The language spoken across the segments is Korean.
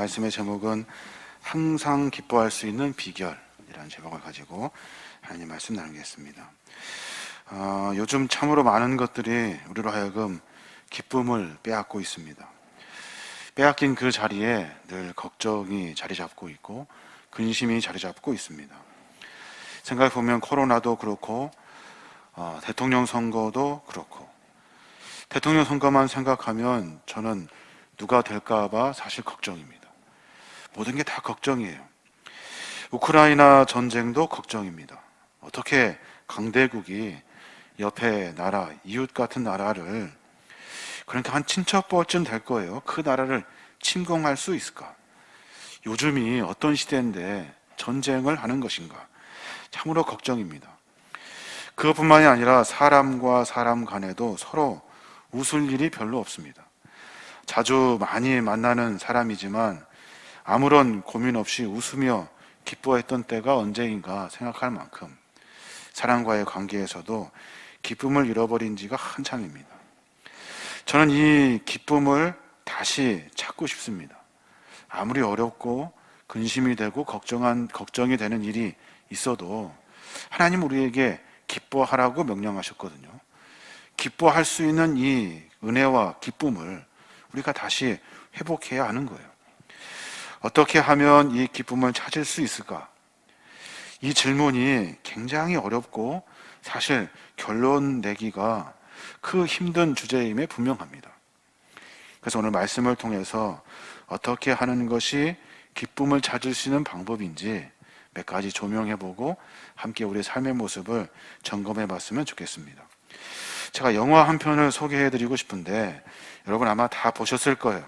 말씀의 제목은 항상 기뻐할 수 있는 비결이라는 제목을 가지고 하나님 말씀 나누겠습니다. 요즘 참으로 많은 것들이 우리로 하여금 기쁨을 빼앗고 있습니다. 빼앗긴 그 자리에 늘 걱정이 자리 잡고 있고 근심이 자리 잡고 있습니다. 생각해보면 코로나도 그렇고 대통령 선거도 그렇고, 대통령 선거만 생각하면 저는 누가 될까봐 사실 걱정입니다. 모든 게 다 걱정이에요. 우크라이나 전쟁도 걱정입니다. 어떻게 강대국이 옆에 나라, 이웃 같은 나라를, 그러니까 한 친척벌쯤 될 거예요, 그 나라를 침공할 수 있을까? 요즘이 어떤 시대인데 전쟁을 하는 것인가? 참으로 걱정입니다. 그것뿐만이 아니라 사람과 사람 간에도 서로 웃을 일이 별로 없습니다. 자주 많이 만나는 사람이지만 아무런 고민 없이 웃으며 기뻐했던 때가 언제인가 생각할 만큼 사람과의 관계에서도 기쁨을 잃어버린 지가 한참입니다. 저는 이 기쁨을 다시 찾고 싶습니다. 아무리 어렵고 근심이 되고 걱정이 되는 일이 있어도 하나님 우리에게 기뻐하라고 명령하셨거든요. 기뻐할 수 있는 이 은혜와 기쁨을 우리가 다시 회복해야 하는 거예요. 어떻게 하면 이 기쁨을 찾을 수 있을까? 이 질문이 굉장히 어렵고 사실 결론 내기가 그 힘든 주제임에 분명합니다. 그래서 오늘 말씀을 통해서 어떻게 하는 것이 기쁨을 찾을 수 있는 방법인지 몇 가지 조명해보고 함께 우리의 삶의 모습을 점검해봤으면 좋겠습니다. 제가 영화 한 편을 소개해드리고 싶은데 여러분 아마 다 보셨을 거예요.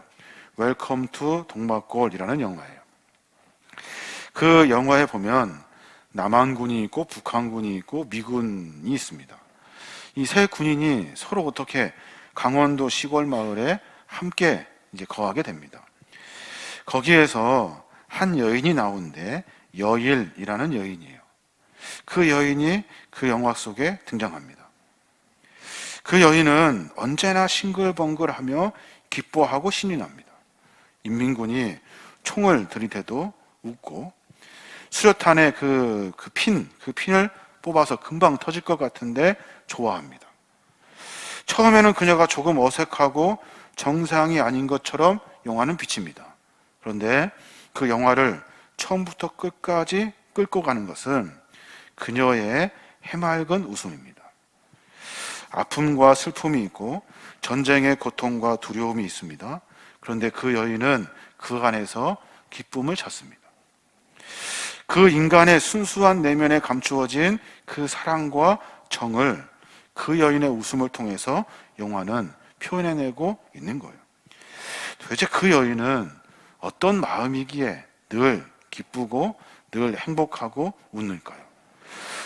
웰컴 투 동막골이라는 영화예요. 그 영화에 보면 남한군이 있고 북한군이 있고 미군이 있습니다. 이 세 군인이 서로 어떻게 강원도 시골 마을에 함께 이제 거하게 됩니다. 거기에서 한 여인이 나오는데 여일이라는 여인이에요. 그 여인이 그 영화 속에 등장합니다. 그 여인은 언제나 싱글벙글하며 기뻐하고 신이 납니다. 인민군이 총을 들이대도 웃고 수류탄에 그 핀을 뽑아서 금방 터질 것 같은데 좋아합니다. 처음에는 그녀가 조금 어색하고 정상이 아닌 것처럼 영화는 비칩니다. 그런데 그 영화를 처음부터 끝까지 끌고 가는 것은 그녀의 해맑은 웃음입니다. 아픔과 슬픔이 있고 전쟁의 고통과 두려움이 있습니다. 그런데 그 여인은 그 안에서 기쁨을 찾습니다. 그 인간의 순수한 내면에 감추어진 그 사랑과 정을 그 여인의 웃음을 통해서 영화는 표현해내고 있는 거예요. 도대체 그 여인은 어떤 마음이기에 늘 기쁘고 늘 행복하고 웃는가요?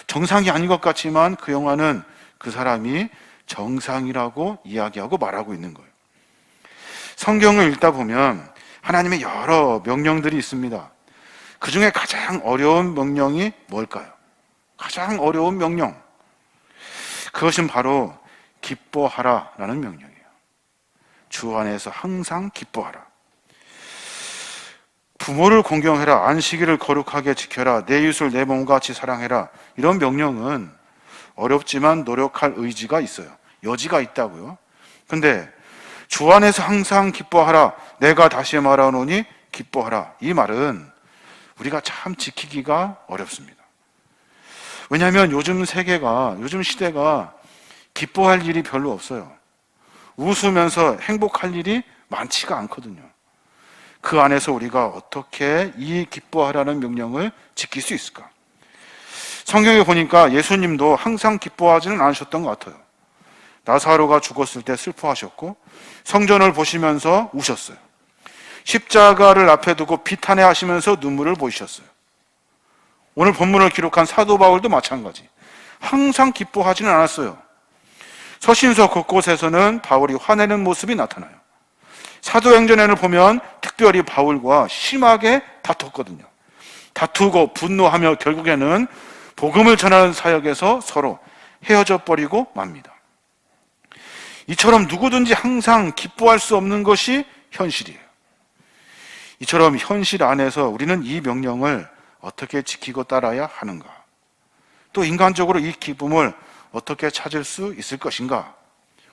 정상이 아닌 것 같지만 그 영화는 그 사람이 정상이라고 이야기하고 말하고 있는 거예요. 성경을 읽다 보면 하나님의 여러 명령들이 있습니다. 그 중에 가장 어려운 명령이 뭘까요? 가장 어려운 명령. 그것은 바로 기뻐하라라는 명령이에요. 주 안에서 항상 기뻐하라. 부모를 공경해라. 안식일을 거룩하게 지켜라. 내 이웃을 내 몸과 같이 사랑해라. 이런 명령은 어렵지만 노력할 의지가 있어요. 여지가 있다고요. 근데 주 안에서 항상 기뻐하라. 내가 다시 말하노니 기뻐하라. 이 말은 우리가 참 지키기가 어렵습니다. 왜냐하면 요즘 시대가 기뻐할 일이 별로 없어요. 웃으면서 행복할 일이 많지가 않거든요. 그 안에서 우리가 어떻게 이 기뻐하라는 명령을 지킬 수 있을까? 성경에 보니까 예수님도 항상 기뻐하지는 않으셨던 것 같아요. 나사로가 죽었을 때 슬퍼하셨고 성전을 보시면서 우셨어요. 십자가를 앞에 두고 비탄해하시면서 눈물을 보이셨어요. 오늘 본문을 기록한 사도 바울도 마찬가지. 항상 기뻐하지는 않았어요. 서신서 곳곳에서는 바울이 화내는 모습이 나타나요. 사도행전을 보면 특별히 바울과 심하게 다퉜거든요. 다투고 분노하며 결국에는 복음을 전하는 사역에서 서로 헤어져 버리고 맙니다. 이처럼 누구든지 항상 기뻐할 수 없는 것이 현실이에요. 이처럼 현실 안에서 우리는 이 명령을 어떻게 지키고 따라야 하는가? 또 인간적으로 이 기쁨을 어떻게 찾을 수 있을 것인가?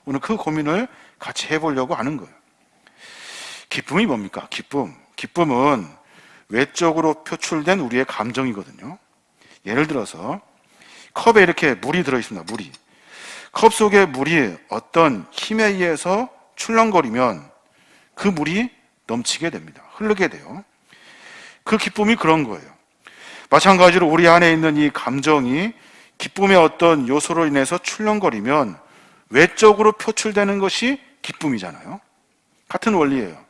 오늘 그 고민을 같이 해보려고 하는 거예요. 기쁨이 뭡니까? 기쁨은 외적으로 표출된 우리의 감정이거든요. 예를 들어서 컵에 이렇게 물이 들어있습니다. 물이. 컵 속에 물이 어떤 힘에 의해서 출렁거리면 그 물이 넘치게 됩니다. 흐르게 돼요. 그 기쁨이 그런 거예요. 마찬가지로 우리 안에 있는 이 감정이 기쁨의 어떤 요소로 인해서 출렁거리면 외적으로 표출되는 것이 기쁨이잖아요. 같은 원리예요.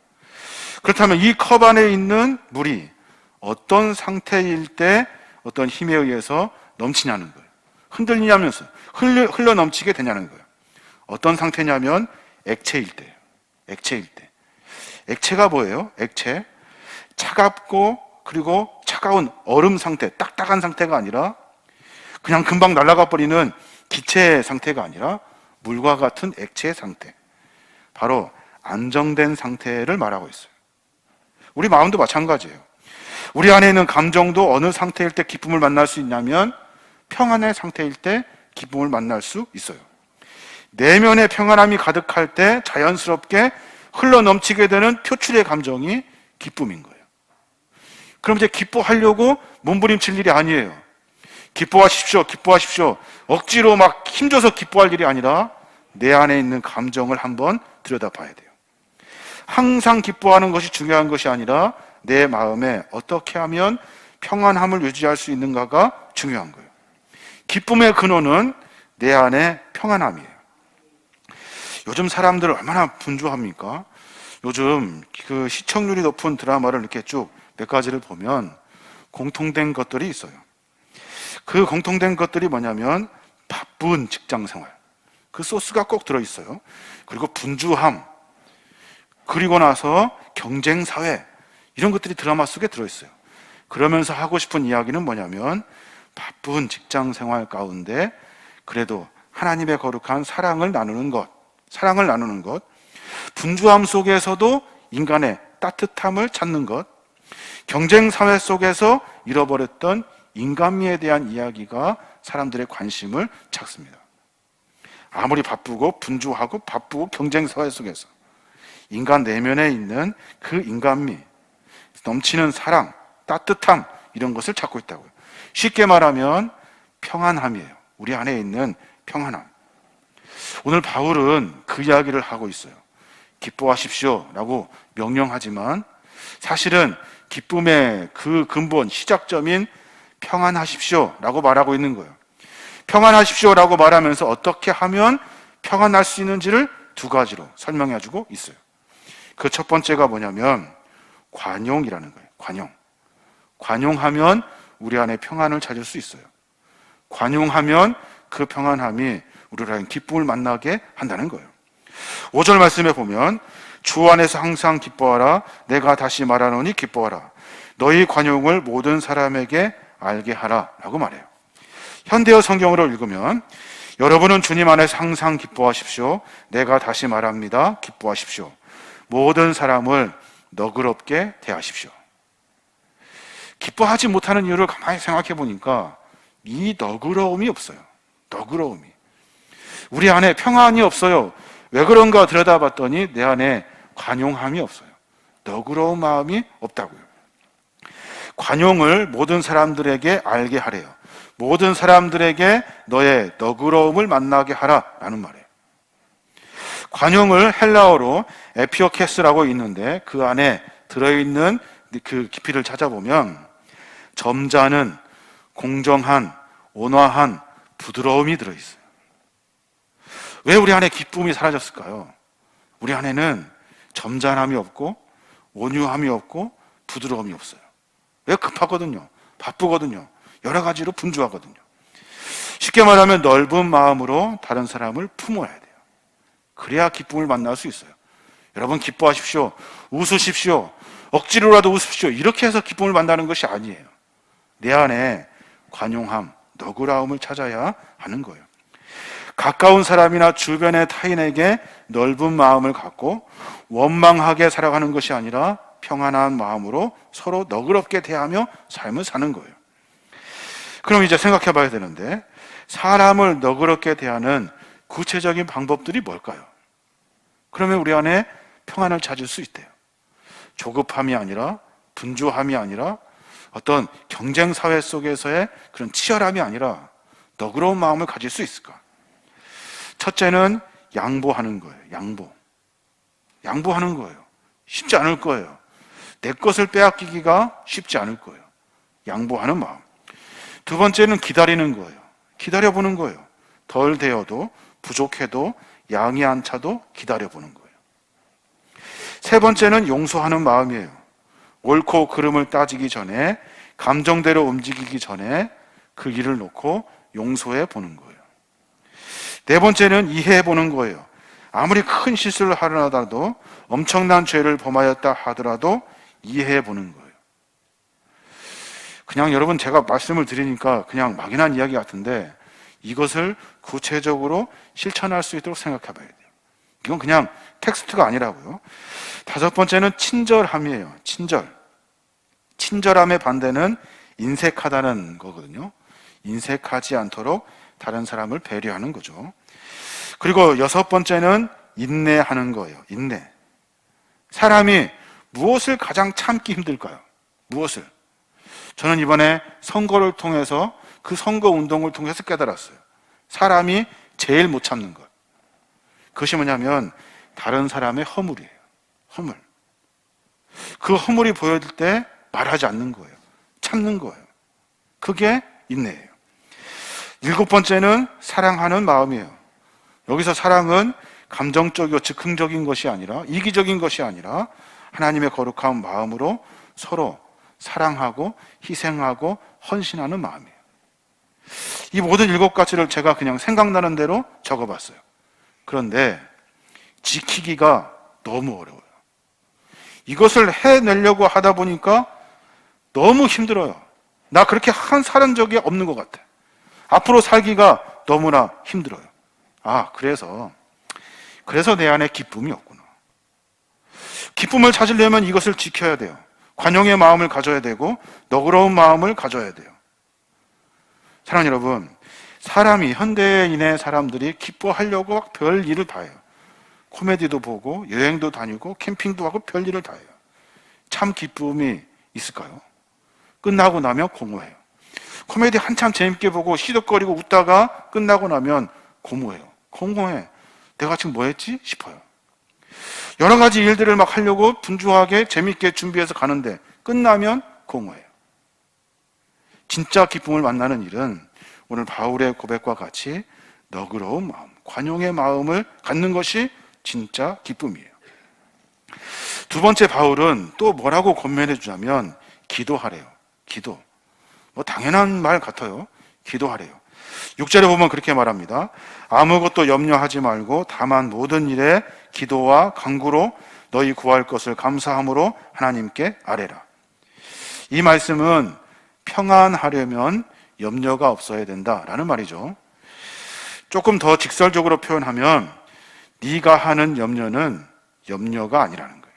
그렇다면 이 컵 안에 있는 물이 어떤 상태일 때 어떤 힘에 의해서 넘치냐는 거예요. 흔들리냐면서 흘러 넘치게 되냐는 거예요. 어떤 상태냐면 액체일 때예요. 액체일 때. 액체가 뭐예요? 액체. 차갑고 그리고 차가운 얼음 상태, 딱딱한 상태가 아니라 그냥 금방 날아가 버리는 기체 상태가 아니라 물과 같은 액체 상태. 바로 안정된 상태를 말하고 있어요. 우리 마음도 마찬가지예요. 우리 안에 있는 감정도 어느 상태일 때 기쁨을 만날 수 있냐면 평안의 상태일 때 기쁨을 만날 수 있어요. 내면의 평안함이 가득할 때 자연스럽게 흘러 넘치게 되는 표출의 감정이 기쁨인 거예요. 그럼 이제 기뻐하려고 몸부림칠 일이 아니에요. 기뻐하십시오, 기뻐하십시오. 억지로 막 힘줘서 기뻐할 일이 아니라 내 안에 있는 감정을 한번 들여다봐야 돼요. 항상 기뻐하는 것이 중요한 것이 아니라 내 마음에 어떻게 하면 평안함을 유지할 수 있는가가 중요한 거예요. 기쁨의 근원은 내 안에 평안함이에요. 요즘 사람들 얼마나 분주합니까? 요즘 그 시청률이 높은 드라마를 이렇게 쭉 몇 가지를 보면 공통된 것들이 있어요. 그 공통된 것들이 뭐냐면 바쁜 직장 생활. 그 소스가 꼭 들어있어요. 그리고 분주함. 그리고 나서 경쟁 사회. 이런 것들이 드라마 속에 들어있어요. 그러면서 하고 싶은 이야기는 뭐냐면 바쁜 직장 생활 가운데 그래도 하나님의 거룩한 사랑을 나누는 것. 분주함 속에서도 인간의 따뜻함을 찾는 것. 경쟁 사회 속에서 잃어버렸던 인간미에 대한 이야기가 사람들의 관심을 찾습니다. 아무리 바쁘고 분주하고 바쁘고 경쟁 사회 속에서 인간 내면에 있는 그 인간미, 넘치는 사랑, 따뜻함 이런 것을 찾고 있다고요. 쉽게 말하면 평안함이에요. 우리 안에 있는 평안함. 오늘 바울은 그 이야기를 하고 있어요. 기뻐하십시오 라고 명령하지만 사실은 기쁨의 그 근본, 시작점인 평안하십시오 라고 말하고 있는 거예요. 평안하십시오 라고 말하면서 어떻게 하면 평안할 수 있는지를 두 가지로 설명해 주고 있어요. 그 첫 번째가 뭐냐면 관용이라는 거예요. 관용하면 우리 안에 평안을 찾을 수 있어요. 관용하면 그 평안함이 우리를 하는 기쁨을 만나게 한다는 거예요. 5절 말씀에 보면 주 안에서 항상 기뻐하라. 내가 다시 말하노니 기뻐하라. 너희 관용을 모든 사람에게 알게 하라 라고 말해요. 현대어 성경으로 읽으면 여러분은 주님 안에서 항상 기뻐하십시오. 내가 다시 말합니다. 기뻐하십시오. 모든 사람을 너그럽게 대하십시오. 기뻐하지 못하는 이유를 가만히 생각해 보니까 이 너그러움이 없어요. 너그러움이. 우리 안에 평안이 없어요. 왜 그런가 들여다봤더니 내 안에 관용함이 없어요. 너그러운 마음이 없다고요. 관용을 모든 사람들에게 알게 하래요. 모든 사람들에게 너의 너그러움을 만나게 하라라는 말이에요. 관용을 헬라어로 에피오케스라고 있는데 그 안에 들어있는 그 깊이를 찾아보면 점잖은, 공정한, 온화한, 부드러움이 들어있어요. 왜 우리 안에 기쁨이 사라졌을까요? 우리 안에는 점잖함이 없고 온유함이 없고 부드러움이 없어요. 왜? 급하거든요. 바쁘거든요. 여러 가지로 분주하거든요. 쉽게 말하면 넓은 마음으로 다른 사람을 품어야 돼요. 그래야 기쁨을 만날 수 있어요. 여러분 기뻐하십시오. 웃으십시오. 억지로라도 웃으십시오. 이렇게 해서 기쁨을 만나는 것이 아니에요. 내 안에 관용함, 너그러움을 찾아야 하는 거예요. 가까운 사람이나 주변의 타인에게 넓은 마음을 갖고 원망하게 살아가는 것이 아니라 평안한 마음으로 서로 너그럽게 대하며 삶을 사는 거예요. 그럼 이제 생각해 봐야 되는데, 사람을 너그럽게 대하는 구체적인 방법들이 뭘까요? 그러면 우리 안에 평안을 찾을 수 있대요. 조급함이 아니라, 분주함이 아니라, 어떤 경쟁 사회 속에서의 그런 치열함이 아니라 너그러운 마음을 가질 수 있을까? 첫째는 양보하는 거예요. 양보하는 거예요. 쉽지 않을 거예요. 내 것을 빼앗기기가 쉽지 않을 거예요. 양보하는 마음. 두 번째는 기다리는 거예요. 기다려보는 거예요. 덜 되어도, 부족해도, 양이 안 차도 기다려보는 거예요. 세 번째는 용서하는 마음이에요. 옳고 그름을 따지기 전에, 감정대로 움직이기 전에 그 일을 놓고 용서해 보는 거예요. 네 번째는 이해해 보는 거예요. 아무리 큰 실수를 하더라도, 엄청난 죄를 범하였다 하더라도 이해해 보는 거예요. 그냥 여러분, 제가 말씀을 드리니까 그냥 막연한 이야기 같은데, 이것을 구체적으로 실천할 수 있도록 생각해 봐야 돼요. 이건 그냥 텍스트가 아니라고요. 다섯 번째는 친절함이에요. 친절함의 반대는 인색하다는 거거든요. 인색하지 않도록 다른 사람을 배려하는 거죠. 그리고 여섯 번째는 인내하는 거예요. 인내. 사람이 무엇을 가장 참기 힘들까요? 무엇을? 저는 이번에 선거를 통해서, 그 선거 운동을 통해서 깨달았어요. 사람이 제일 못 참는 것. 그것이 뭐냐면 다른 사람의 허물이에요. 허물. 그 허물이 보여질 때 말하지 않는 거예요. 참는 거예요. 그게 인내예요. 일곱 번째는 사랑하는 마음이에요. 여기서 사랑은 감정적이고 즉흥적인 것이 아니라, 이기적인 것이 아니라 하나님의 거룩한 마음으로 서로 사랑하고 희생하고 헌신하는 마음이에요. 이 모든 일곱 가지를 제가 그냥 생각나는 대로 적어봤어요. 그런데 지키기가 너무 어려워요. 이것을 해내려고 하다 보니까 너무 힘들어요. 나 그렇게 살은 적이 없는 것 같아. 앞으로 살기가 너무나 힘들어요. 그래서 내 안에 기쁨이 없구나. 기쁨을 찾으려면 이것을 지켜야 돼요. 관용의 마음을 가져야 되고, 너그러운 마음을 가져야 돼요. 사랑하는 여러분, 현대인의 사람들이 기뻐하려고 별 일을 다 해요. 코미디도 보고, 여행도 다니고, 캠핑도 하고, 별 일을 다 해요. 참 기쁨이 있을까요? 끝나고 나면 공허해요. 코미디 한참 재밌게 보고 시덕거리고 웃다가 끝나고 나면 공허해. 내가 지금 뭐 했지? 싶어요. 여러 가지 일들을 막 하려고 분주하게 재밌게 준비해서 가는데 끝나면 공허해요. 진짜 기쁨을 만나는 일은 오늘 바울의 고백과 같이 너그러운 마음, 관용의 마음을 갖는 것이 진짜 기쁨이에요. 두 번째, 바울은 또 뭐라고 권면해 주냐면 기도하래요. 기도. 당연한 말 같아요. 기도하래요. 6절에 보면 그렇게 말합니다. 아무것도 염려하지 말고 다만 모든 일에 기도와 간구로 너희 구할 것을 감사함으로 하나님께 아뢰라. 이 말씀은 평안하려면 염려가 없어야 된다라는 말이죠. 조금 더 직설적으로 표현하면 네가 하는 염려는 염려가 아니라는 거예요.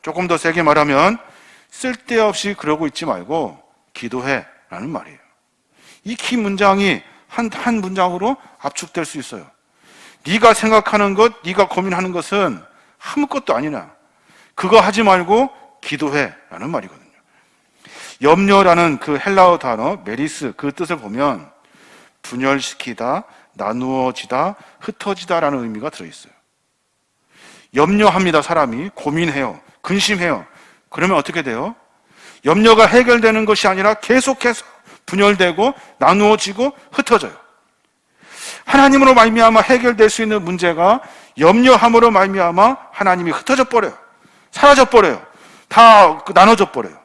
조금 더 세게 말하면 쓸데없이 그러고 있지 말고 기도해라는 말이에요. 이 긴 문장이 한 문장으로 압축될 수 있어요. 네가 생각하는 것, 네가 고민하는 것은 아무것도 아니나 그거 하지 말고 기도해라는 말이거든요. 염려라는 그 헬라어 단어 메리스, 그 뜻을 보면 분열시키다, 나누어지다, 흩어지다라는 의미가 들어있어요. 염려합니다. 사람이 고민해요, 근심해요. 그러면 어떻게 돼요? 염려가 해결되는 것이 아니라 계속해서 분열되고 나누어지고 흩어져요. 하나님으로 말미암아 해결될 수 있는 문제가 염려함으로 말미암아 하나님이 흩어져 버려요. 사라져 버려요. 다 나눠져 버려요.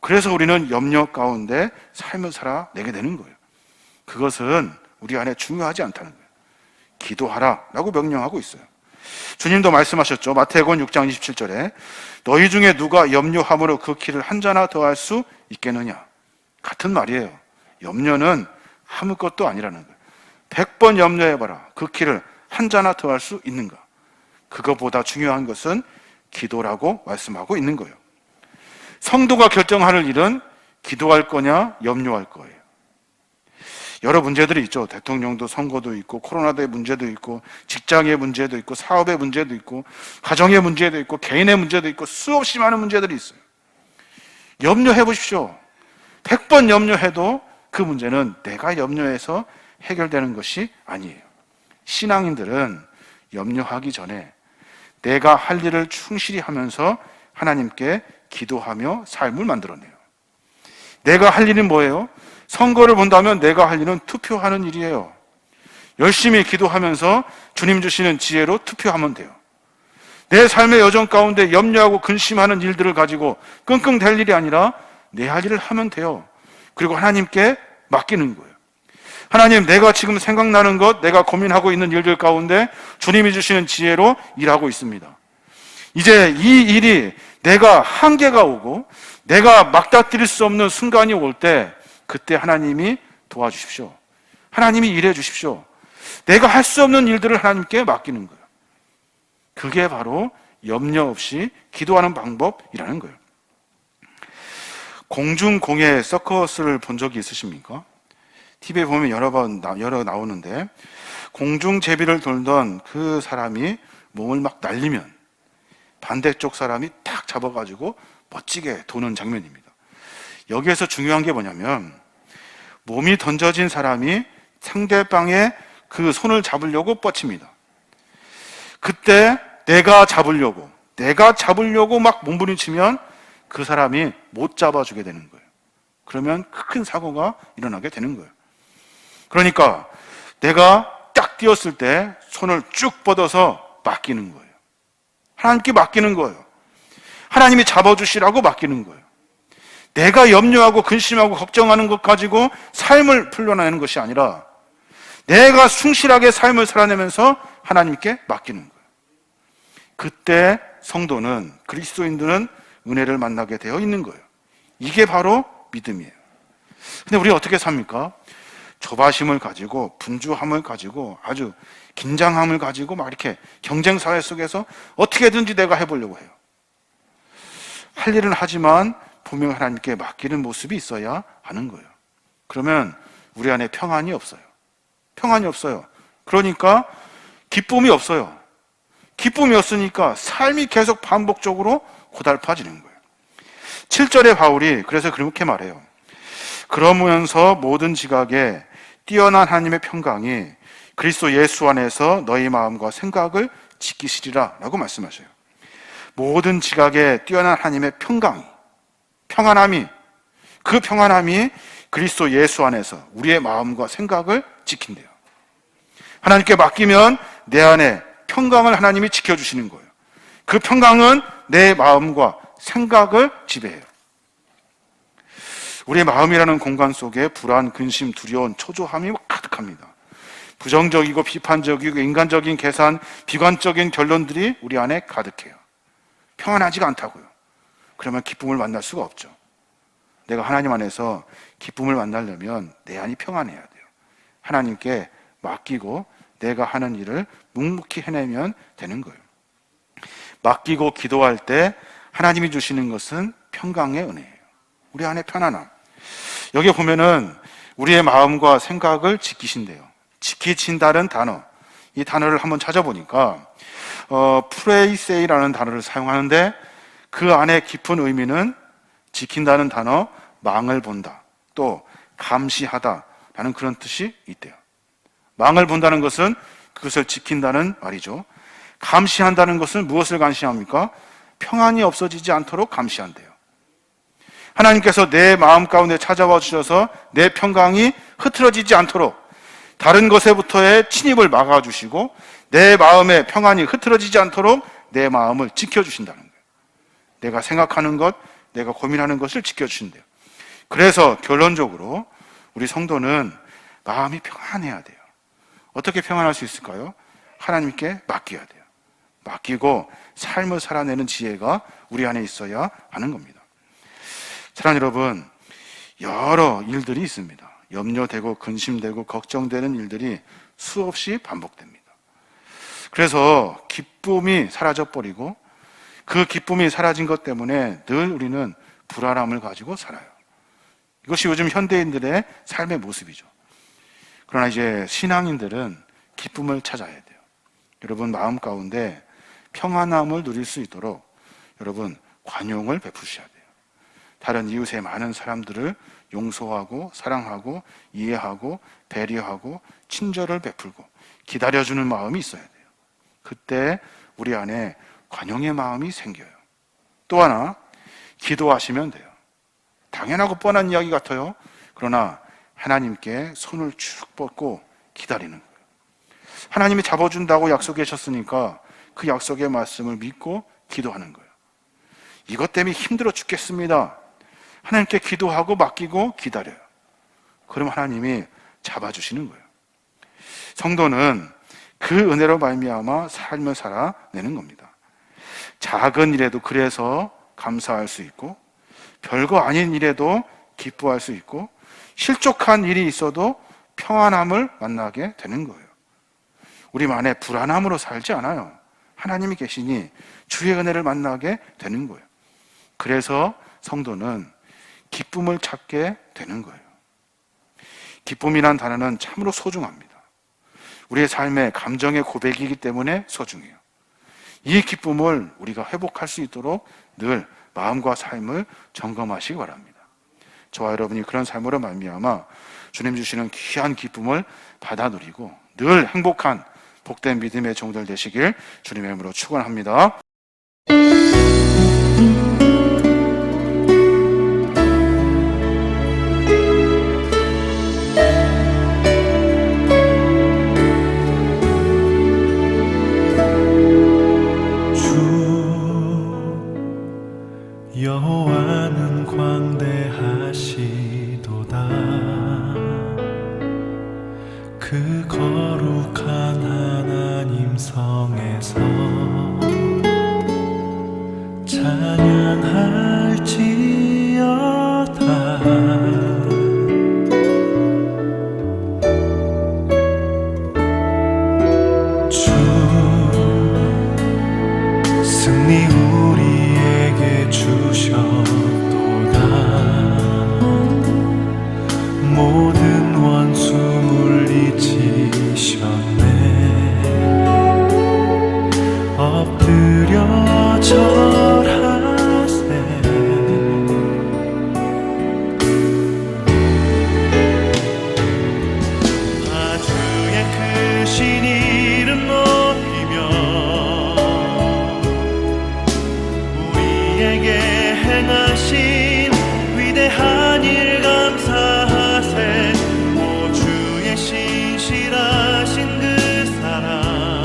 그래서 우리는 염려 가운데 삶을 살아내게 되는 거예요. 그것은 우리 안에 중요하지 않다는 거예요. 기도하라라고 명령하고 있어요. 주님도 말씀하셨죠. 마태복음 6장 27절에 너희 중에 누가 염려함으로 그 키를 한 자나 더할 수 있겠느냐. 같은 말이에요. 염려는 아무것도 아니라는 거예요. 100번 염려해봐라. 그 키를 한 자나 더할 수 있는가. 그거보다 중요한 것은 기도라고 말씀하고 있는 거예요. 성도가 결정할 일은 기도할 거냐, 염려할 거예요. 여러 문제들이 있죠. 대통령도 선거도 있고, 코로나의 문제도 있고, 직장의 문제도 있고, 사업의 문제도 있고, 가정의 문제도 있고, 개인의 문제도 있고, 수없이 많은 문제들이 있어요. 염려해 보십시오. 100번 염려해도 그 문제는 내가 염려해서 해결되는 것이 아니에요. 신앙인들은 염려하기 전에 내가 할 일을 충실히 하면서 하나님께 기도하며 삶을 만들어내요. 내가 할 일은 뭐예요? 선거를 본다면 내가 할 일은 투표하는 일이에요. 열심히 기도하면서 주님 주시는 지혜로 투표하면 돼요. 내 삶의 여정 가운데 염려하고 근심하는 일들을 가지고 끙끙댈 일이 아니라 내 할 일을 하면 돼요. 그리고 하나님께 맡기는 거예요. 하나님, 내가 지금 생각나는 것, 내가 고민하고 있는 일들 가운데 주님이 주시는 지혜로 일하고 있습니다. 이제 이 일이 내가 한계가 오고 내가 막다뜨릴 수 없는 순간이 올 때 그때 하나님이 도와주십시오. 하나님이 일해 주십시오. 내가 할 수 없는 일들을 하나님께 맡기는 거예요. 그게 바로 염려 없이 기도하는 방법이라는 거예요. 공중공예 서커스를 본 적이 있으십니까? TV에 보면 여러 나오는데 공중제비를 돌던 그 사람이 몸을 막 날리면 반대쪽 사람이 탁 잡아가지고 멋지게 도는 장면입니다. 여기에서 중요한 게 뭐냐면 몸이 던져진 사람이 상대방의 그 손을 잡으려고 뻗칩니다. 그때 내가 잡으려고 막 몸부림치면 그 사람이 못 잡아주게 되는 거예요. 그러면 큰 사고가 일어나게 되는 거예요. 그러니까 내가 딱 뛰었을 때 손을 쭉 뻗어서 맡기는 거예요. 하나님께 맡기는 거예요. 하나님이 잡아주시라고 맡기는 거예요. 내가 염려하고 근심하고 걱정하는 것 가지고 삶을 풀려내는 것이 아니라 내가 충실하게 삶을 살아내면서 하나님께 맡기는 거예요. 그때 성도는, 그리스도인들은 은혜를 만나게 되어 있는 거예요. 이게 바로 믿음이에요. 근데 우리 어떻게 삽니까? 조바심을 가지고, 분주함을 가지고, 아주 긴장함을 가지고 막 이렇게 경쟁사회 속에서 어떻게든지 내가 해보려고 해요. 할 일은 하지만 분명 하나님께 맡기는 모습이 있어야 하는 거예요. 그러면 우리 안에 평안이 없어요. 평안이 없어요. 그러니까 기쁨이 없어요. 기쁨이 없으니까 삶이 계속 반복적으로 고달파지는 거예요. 7절에 바울이 그래서 그렇게 말해요. 그러면서 모든 지각에 뛰어난 하나님의 평강이 그리스도 예수 안에서 너희 마음과 생각을 지키시리라 라고 말씀하셔요. 모든 지각에 뛰어난 하나님의 평안함이 그 평안함이 그리스도 예수 안에서 우리의 마음과 생각을 지킨대요. 하나님께 맡기면 내 안에 평강을 하나님이 지켜주시는 거예요. 그 평강은 내 마음과 생각을 지배해요. 우리의 마음이라는 공간 속에 불안, 근심, 두려움, 초조함이 가득합니다. 부정적이고 비판적이고 인간적인 계산, 비관적인 결론들이 우리 안에 가득해요. 평안하지가 않다고요. 그러면 기쁨을 만날 수가 없죠. 내가 하나님 안에서 기쁨을 만나려면 내 안이 평안해야 돼요. 하나님께 맡기고 내가 하는 일을 묵묵히 해내면 되는 거예요. 맡기고 기도할 때 하나님이 주시는 것은 평강의 은혜예요. 우리 안에 편안함. 여기 보면은 우리의 마음과 생각을 지키신대요. 지키신다는 단어. 이 단어를 한번 찾아보니까 프레이세이라는 단어를 사용하는데 그 안에 깊은 의미는 지킨다는 단어, 망을 본다, 또 감시하다라는 그런 뜻이 있대요. 망을 본다는 것은 그것을 지킨다는 말이죠. 감시한다는 것은 무엇을 감시합니까? 평안이 없어지지 않도록 감시한대요. 하나님께서 내 마음 가운데 찾아와 주셔서 내 평강이 흐트러지지 않도록 다른 것에부터의 침입을 막아주시고 내 마음의 평안이 흐트러지지 않도록 내 마음을 지켜주신다는 거예요. 내가 생각하는 것, 내가 고민하는 것을 지켜주신대요. 그래서 결론적으로 우리 성도는 마음이 평안해야 돼요. 어떻게 평안할 수 있을까요? 하나님께 맡겨야 돼요. 맡기고 삶을 살아내는 지혜가 우리 안에 있어야 하는 겁니다. 사랑하는 여러분, 여러 일들이 있습니다. 염려되고 근심되고 걱정되는 일들이 수없이 반복됩니다. 그래서 기쁨이 사라져버리고 그 기쁨이 사라진 것 때문에 늘 우리는 불안함을 가지고 살아요. 이것이 요즘 현대인들의 삶의 모습이죠. 그러나 이제 신앙인들은 기쁨을 찾아야 돼요. 여러분 마음 가운데 평안함을 누릴 수 있도록 여러분 관용을 베푸셔야 돼요. 다른 이웃의 많은 사람들을 용서하고 사랑하고 이해하고 배려하고 친절을 베풀고 기다려주는 마음이 있어야 돼요. 그때 우리 안에 관용의 마음이 생겨요. 또 하나, 기도하시면 돼요. 당연하고 뻔한 이야기 같아요. 그러나 하나님께 손을 쭉 뻗고 기다리는 거예요. 하나님이 잡아준다고 약속하셨으니까 그 약속의 말씀을 믿고 기도하는 거예요. 이것 때문에 힘들어 죽겠습니다. 하나님께 기도하고 맡기고 기다려요. 그럼 하나님이 잡아주시는 거예요. 성도는 그 은혜로 말미암아 삶을 살아내는 겁니다. 작은 일에도 그래서 감사할 수 있고, 별거 아닌 일에도 기뻐할 수 있고, 실족한 일이 있어도 평안함을 만나게 되는 거예요. 우리 안에 불안함으로 살지 않아요. 하나님이 계시니 주의 은혜를 만나게 되는 거예요. 그래서 성도는 기쁨을 찾게 되는 거예요. 기쁨이란 단어는 참으로 소중합니다. 우리의 삶의 감정의 고백이기 때문에 소중해요. 이 기쁨을 우리가 회복할 수 있도록 늘 마음과 삶을 점검하시기 바랍니다. 저와 여러분이 그런 삶으로 말미암아 주님 주시는 귀한 기쁨을 받아 누리고 늘 행복한 복된 믿음의 종들 되시길 주님의 이름으로 축원합니다. 여호와는 광대하시도다. 그 거룩한 하나님 성에서 찬양할지어다. 승리 우리에게 주셨도다. 모든 원수 물리치셨네. 엎드려 절하세. 아주의 크신 이름 높이며 우리에게 행하신 위대한 일 감사하세. 오 주의 신실하신 그 사랑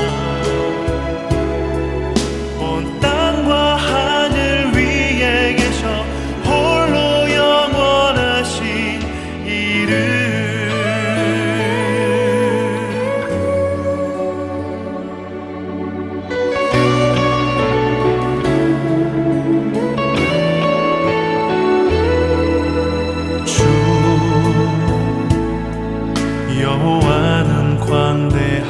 온 땅과 하늘 위에 계셔 홀로 영원하신 이름. 여호와는 광대하시도다.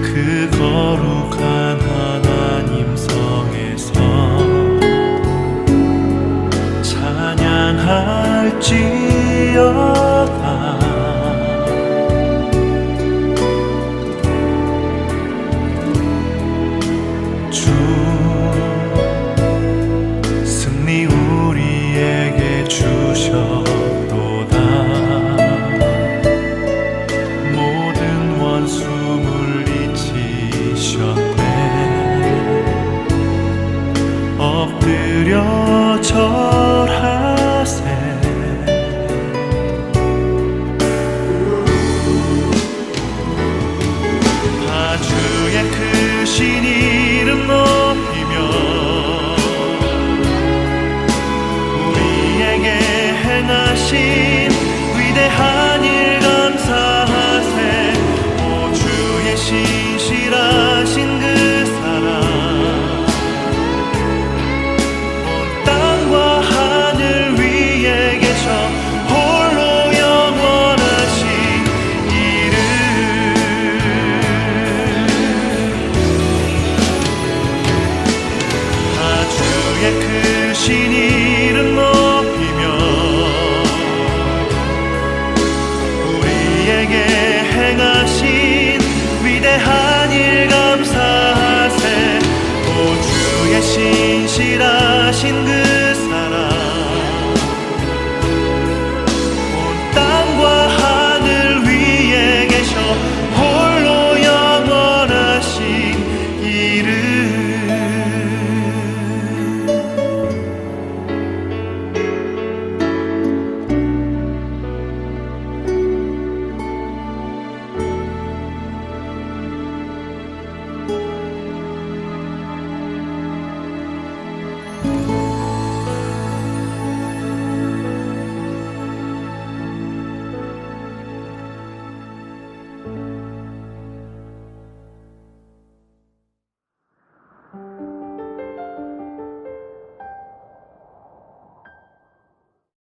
그 거룩한 하나님 성에서 찬양할지어다. 주 승리 우리에게 주셨도다. 모든 원수 물리치셨네. 엎드려 절하세. 아주의 크신 이름 높이며 우리에게 행하신 위대한 일 감사하세. 오 주의 신실하신 그 사랑 온 땅과 하늘 위에 계셔 홀로 영원하신 이름. 하신 그